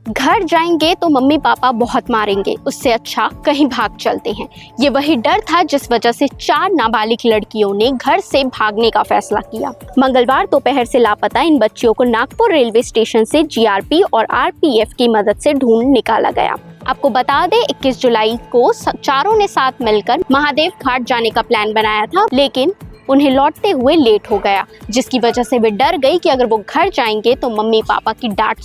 घर जाएंगे तो मम्मी पापा बहुत मारेंगे, उससे अच्छा कहीं भाग चलते हैं। ये वही डर था जिस वजह से 4 नाबालिग लड़कियों ने घर से भागने का फैसला किया। मंगलवार दोपहर से लापता इन बच्चियों को नागपुर रेलवे स्टेशन से जीआरपी और आरपीएफ की मदद से ढूंढ निकाला गया। आपको बता दें 21 जुलाई को चारों ने साथ मिलकर महादेव घाट जाने का प्लान बनाया था, लेकिन उन्हें लौटते हुए लेट हो गया, जिसकी वजह से वे डर गई कि अगर वो घर जाएंगे तो मम्मी पापा की डांट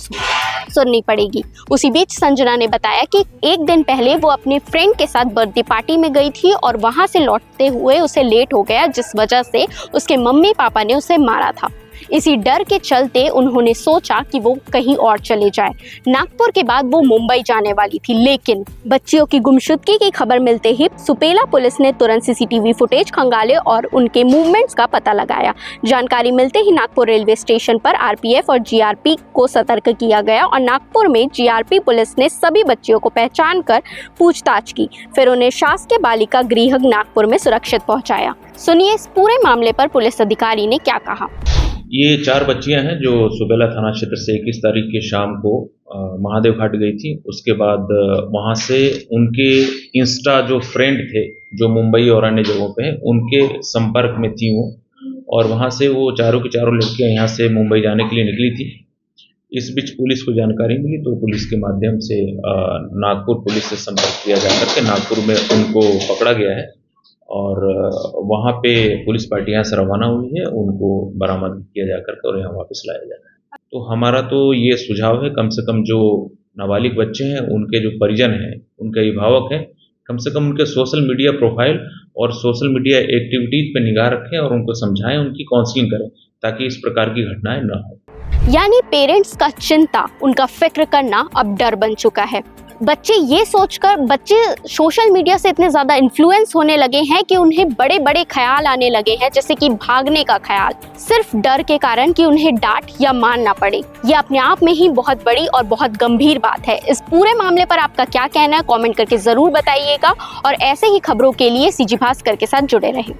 सुननी पड़ेगी। उसी बीच संजना ने बताया कि एक दिन पहले वो अपने फ्रेंड के साथ बर्थडे पार्टी में गई थी और वहां से लौटते हुए उसे लेट हो गया, जिस वजह से उसके मम्मी पापा ने उसे मारा था। इसी डर के चलते उन्होंने सोचा कि वो कहीं और चले जाए। नागपुर के बाद वो मुंबई जाने वाली थी, लेकिन बच्चियों की गुमशुदगी की खबर मिलते ही सुपेला पुलिस ने तुरंत सीसीटीवी फुटेज खंगाले और उनके मूवमेंट्स का पता लगाया। जानकारी मिलते ही नागपुर रेलवे स्टेशन पर आरपीएफ और जीआरपी को सतर्क किया गया और नागपुर में जीआरपी पुलिस ने सभी बच्चियों को पहचान कर पूछताछ की, फिर उन्हें शासकीय बालिका गृह नागपुर में सुरक्षित पहुंचाया। सुनिए इस पूरे मामले पर पुलिस अधिकारी ने क्या कहा। ये 4 बच्चियां हैं जो सुबेला थाना क्षेत्र से 21 तारीख की शाम को महादेव घाट गई थी। उसके बाद वहां से उनके इंस्टा जो फ्रेंड थे जो मुंबई और अन्य जगहों पे हैं, उनके संपर्क में थी वो, और वहां से वो चारों की चारों लड़कियां यहाँ से मुंबई जाने के लिए निकली थी। इस बीच पुलिस को जानकारी मिली तो पुलिस के माध्यम से नागपुर पुलिस से संपर्क किया जा करके नागपुर में उनको पकड़ा गया है और वहाँ पे पुलिस पार्टी यहाँ से रवाना हुई है, उनको बरामद किया जा करके और यहाँ वापस लाया जा रहा है। तो हमारा तो ये सुझाव है, कम से कम जो नाबालिग बच्चे हैं उनके जो परिजन हैं, उनके अभिभावक हैं, कम से कम उनके सोशल मीडिया प्रोफाइल और सोशल मीडिया एक्टिविटीज पर निगाह रखें और उनको समझाएं, उनकी काउंसलिंग करें ताकि इस प्रकार की घटनाएं न हो। यानी पेरेंट्स का चिंता, उनका फिक्र करना अब डर बन चुका है। बच्चे सोशल मीडिया से इतने ज़्यादा इन्फ्लुएंस होने लगे हैं कि उन्हें बड़े बड़े ख्याल आने लगे हैं, जैसे कि भागने का ख्याल, सिर्फ डर के कारण कि उन्हें डांट या मारना पड़े। ये अपने आप में ही बहुत बड़ी और बहुत गंभीर बात है। इस पूरे मामले पर आपका क्या कहना है, कमेंट करके ज़रूर बताइएगा और ऐसे ही खबरों के लिए सीजी भास्कर के साथ जुड़े रहें।